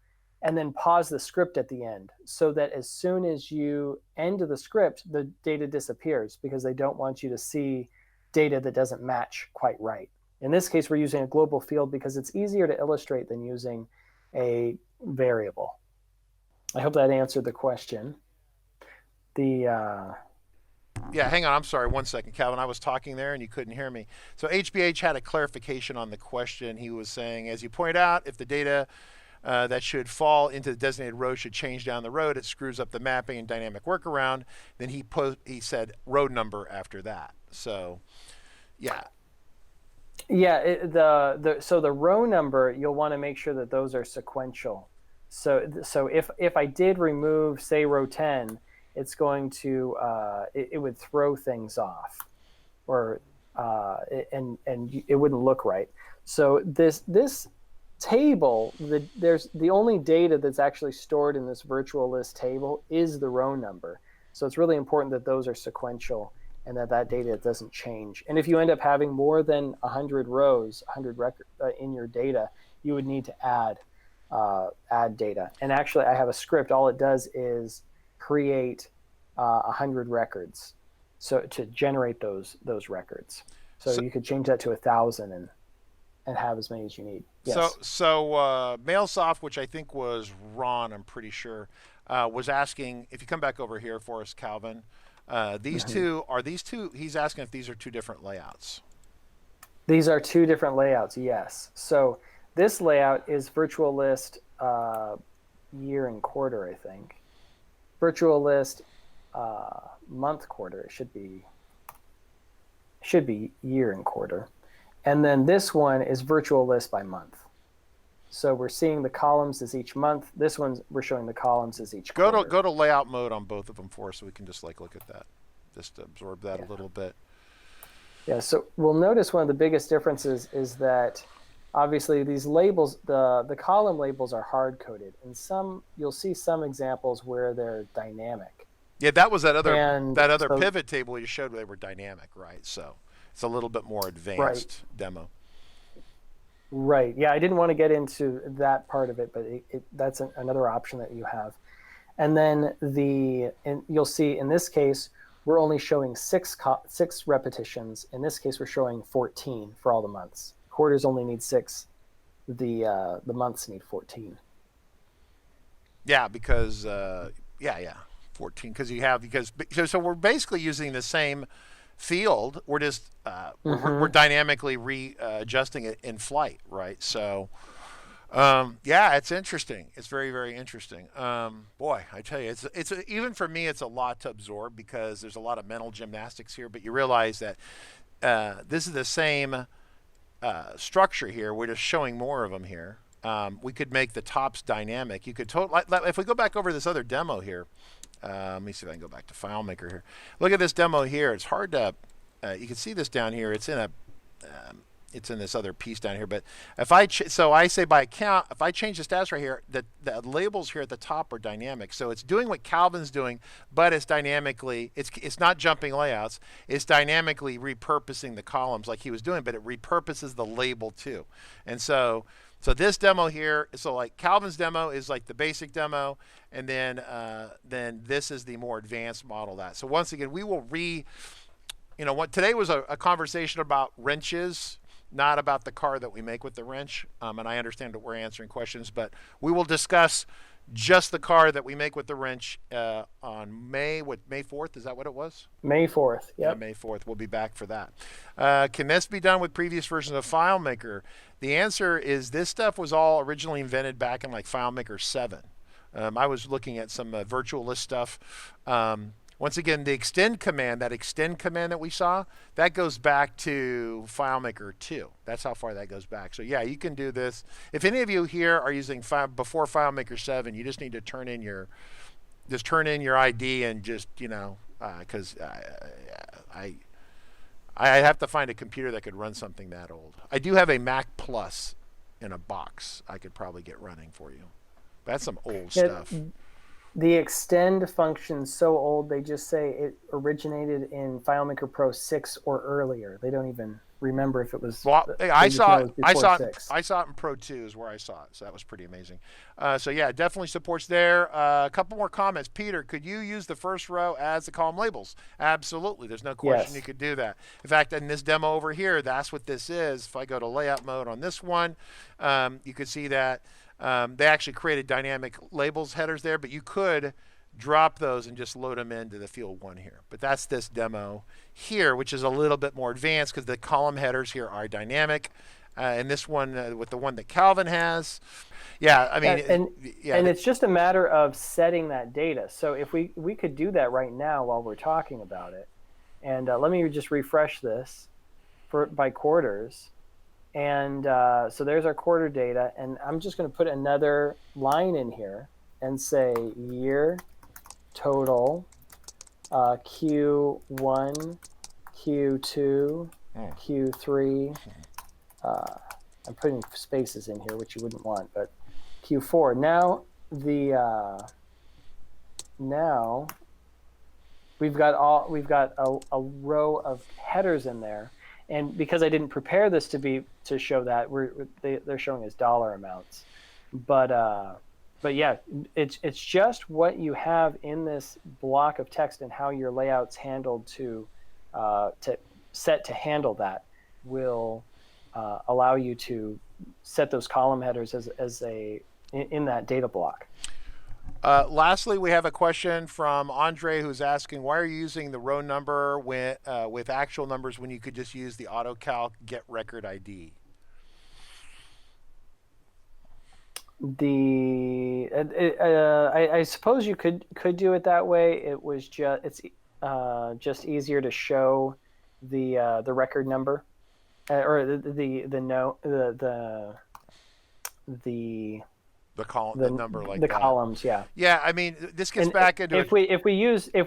and then pause the script at the end so that as soon as you end the script, the data disappears because they don't want you to see data that doesn't match quite right. In this case, we're using a global field because it's easier to illustrate than using a variable. I hope that answered the question. Yeah, hang on. I'm sorry. 1 second, Calvin. I was talking there and you couldn't hear me. So HBH had a clarification on the question. He was saying, as you pointed out, if the data that should fall into the designated row should change down the road, it screws up the mapping and dynamic workaround. Then he said road number after that. So, yeah. Yeah, so the row number, you'll want to make sure that those are sequential. So if I did remove, say, row 10, it's going to it would throw things off, or and it wouldn't look right. So this table, there's the only data that's actually stored in this virtual list table is the row number. So it's really important that those are sequential and that data doesn't change. And if you end up having more than 100 rows, 100 records in your data, you would need to add data. And actually, I have a script. All it does is create 100 records, so to generate those records. So you could change that to 1,000 and have as many as you need. Yes. So MailSoft, which I think was Ron, I'm pretty sure, was asking if you come back over here for us, Calvin. These two, he's asking if these are two different layouts. These are two different layouts, yes. So this layout is virtual list year and quarter, I think. Virtual list month, quarter. It should be year and quarter. And then this one is virtual list by month. So we're seeing the columns as each month. This one, we're showing the columns as each quarter. Go to layout mode on both of them for us so we can just look at that. Just absorb that a little bit. Yeah, so we'll notice one of the biggest differences is that obviously these labels, the column labels are hard-coded. And you'll see some examples where they're dynamic. Yeah, that was that other pivot table you showed where they were dynamic, right? So it's a little bit more advanced demo. Right. Yeah, I didn't want to get into that part of it, but that's another option that you have. And then you'll see in this case, we're only showing six repetitions. In this case, we're showing 14 for all the months. Quarters only need 6. The months need 14. Yeah, because yeah, 14 so we're basically using the same field. We're just we're dynamically readjusting it in flight, right? So yeah, it's interesting. It's very, very interesting. Boy, I tell you, it's even for me, it's a lot to absorb because there's a lot of mental gymnastics here. But you realize that this is the same structure here. We're just showing more of them here. We could make the tops dynamic. You could if we go back over this other demo here. Let me see if I can go back to FileMaker here. Look at this demo here. It's hard to. You can see this down here. It's in a. It's in this other piece down here. But if so I say by account, if I change the status right here, the labels here at the top are dynamic. So it's doing what Calvin's doing, but it's dynamically. It's not jumping layouts. It's dynamically repurposing the columns like he was doing, but it repurposes the label too. And so this demo here, so like Calvin's demo is like the basic demo, and then this is the more advanced model of that. So once again, we will what today was a conversation about wrenches, not about the car that we make with the wrench. And I understand that we're answering questions, but we will discuss just the car that we make with the wrench on May 4th. Is that what it was? May 4th. Yeah, May 4th. We'll be back for that. Can this be done with previous versions of FileMaker? The answer is this stuff was all originally invented back in like FileMaker 7. I was looking at some virtual list stuff. Once again, the extend command that we saw, that goes back to FileMaker 2. That's how far that goes back. So yeah, you can do this. If any of you here are using before FileMaker 7, you just need to turn in your ID and just, because I have to find a computer that could run something that old. I do have a Mac Plus in a box I could probably get running for you. That's some old stuff. The extend function's so old, they just say it originated in FileMaker Pro 6 or earlier. They don't even remember if it was. Well, I saw it in Pro 2 is where I saw it, so that was pretty amazing. So yeah, it definitely supports there. A couple more comments. Peter, could you use the first row as the column labels? Absolutely. There's no question you could do that. In fact, in this demo over here, that's what this is. If I go to layout mode on this one, you could see that. They actually created dynamic labels headers there, but you could drop those and just load them into the field 1 here. But that's this demo here, which is a little bit more advanced because the column headers here are dynamic. And this one with the one that Calvin has. Yeah, I mean. And it's just a matter of setting that data. So if we could do that right now while we're talking about it. And let me just refresh this by quarters. And so there's our quarter data, and I'm just going to put another line in here and say year total Q1, Q2, Q3. I'm putting spaces in here, which you wouldn't want, but Q4. Now now we've got a row of headers in there. And because I didn't prepare this to show that, they're showing as dollar amounts, but yeah, it's just what you have in this block of text and how your layout's handled to set to handle that will allow you to set those column headers in that data block. Lastly, we have a question from Andre who's asking, why are you using the row number with actual numbers when you could just use the AutoCalc get record ID? I suppose you could do it that way. It was it's easier to show the record number or the column, the number like the that. Columns, yeah. Yeah, I mean, this gets back into if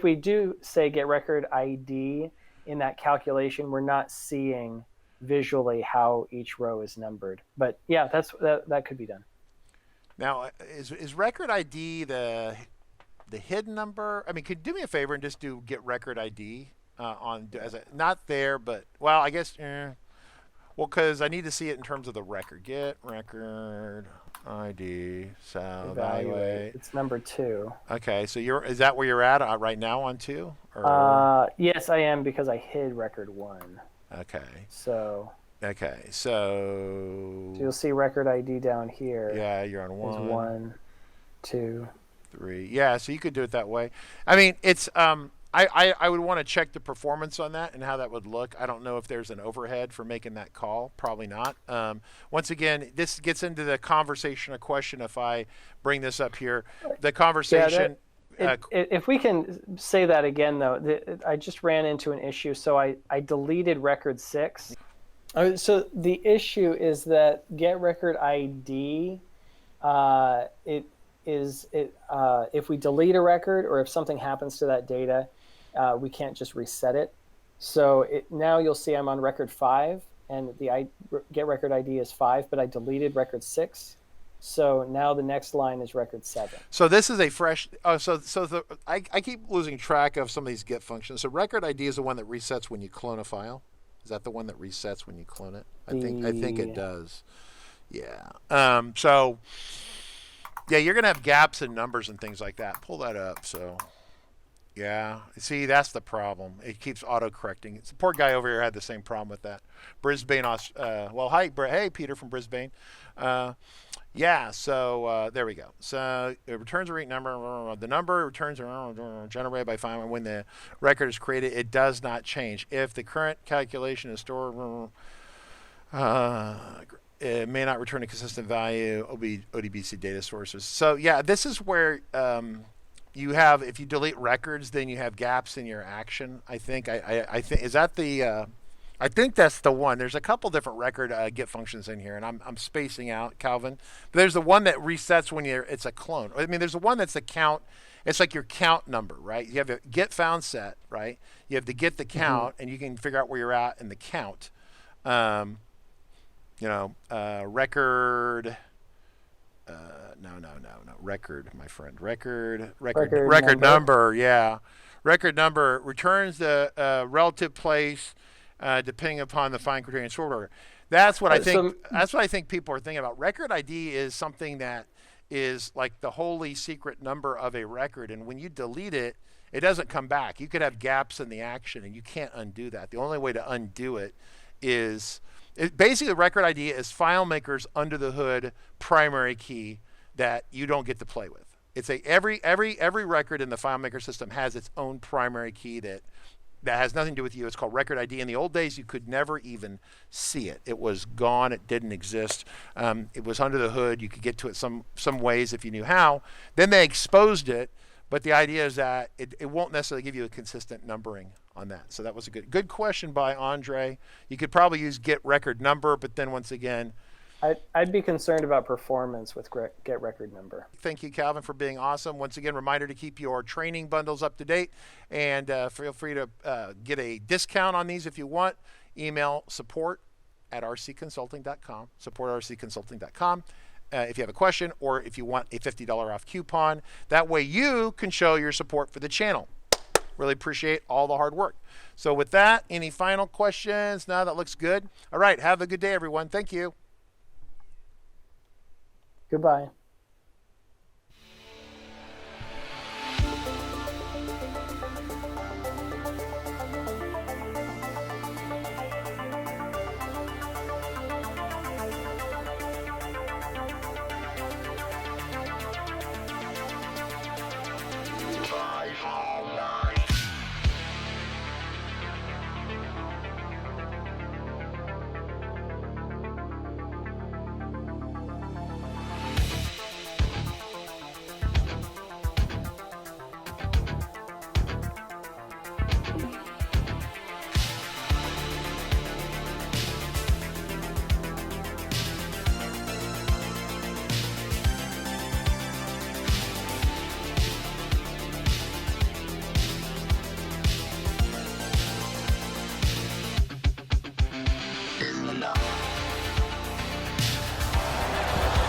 we do say get record ID in that calculation, we're not seeing visually how each row is numbered. But yeah, that could be done. Now, is record ID the hidden number? I mean, could you do me a favor and just do get record ID not there, but well, I guess. Well, because I need to see it in terms of the record. Get record ID, so evaluate. It's number 2. Okay, so is that where you're at right now on 2? Or? Yes, I am, because I hid record 1. Okay. So. Okay, so you'll see record ID down here. Yeah, you're on 1. 1, 2, 3. Yeah, so you could do it that way. I mean, it's I would want to check the performance on that and how that would look. I don't know if there's an overhead for making that call. Probably not. Once again, this gets into the conversation, a question. If I bring this up here, the conversation. Yeah, if we can say that again, though, I just ran into an issue. So I deleted record 6. So the issue is that get record ID, if we delete a record or if something happens to that data, we can't just reset it. So now you'll see I'm on record 5, and the get record ID is 5, but I deleted record 6. So now the next line is record 7. So this is a fresh. I keep losing track of some of these get functions. So record ID is the one that resets when you clone a file. Is that the one that resets when you clone it? I think it does. Yeah. So yeah, you're gonna have gaps in numbers and things like that. Pull that up. So yeah, see, that's the problem. It keeps auto-correcting. It's the poor guy over here had the same problem with that. Brisbane, well, hi, hey, Peter from Brisbane. Yeah, so there we go. So it returns a read number. The number returns generated by FileMaker when the record is created. It does not change. If the current calculation is stored, it may not return a consistent value. ODBC data sources. So yeah, this is where you have, if you delete records, then you have gaps in your action. I think is that the I think that's the one. There's a couple different record get functions in here, and I'm spacing out, Calvin. But there's the one that resets when it's a clone. I mean, there's the one that's the count. It's like your count number, right? You have a get found set, right? You have to get the count, and you can figure out where you're at in the count. Record. No. Record, my friend. Record number. Yeah. Record number returns the relative place. Depending upon the fine criterion sort order. That's what I think. That's what I think people are thinking about. Record ID is something that is like the holy secret number of a record, and when you delete it, it doesn't come back. You could have gaps in the action, and you can't undo that. The only way to undo it is basically the record ID is FileMaker's under the hood primary key that you don't get to play with. It's every record in the FileMaker system has its own primary key that has nothing to do with you. It's called record ID. In the old days, you could never even see it. It was gone. It didn't exist. It was under the hood. You could get to it some ways if you knew how. Then they exposed it, but the idea is that it won't necessarily give you a consistent numbering on that. So that was a good question by Andre. You could probably use get record number, but then once again, I'd be concerned about performance with get record number. Thank you, Calvin, for being awesome. Once again, reminder to keep your training bundles up to date, and feel free to get a discount on these if you want. Email support@rcconsulting.com, support@rcconsulting.com. If you have a question or if you want a $50 off coupon. That way you can show your support for the channel. Really appreciate all the hard work. So with that, any final questions? No, that looks good. All right, have a good day, everyone. Thank you. Goodbye.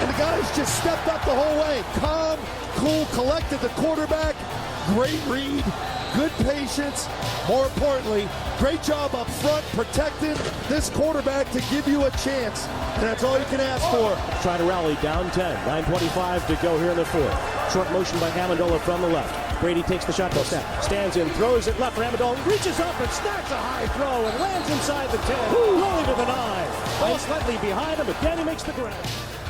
And the guys just stepped up the whole way. Calm, cool, collected, the quarterback. Great read. good patience, more importantly, great job up front protecting this quarterback to give you a chance. And that's all you can ask for. Try to rally down 10. 9:25 to go here in the fourth. Short motion by Amendola from the left. Brady takes the shotgun snap, stands in, throws it left for Amendola, reaches up and snacks a high throw and lands inside the 10, rolling to the 9. Ball slightly behind him, but Danny makes the grab.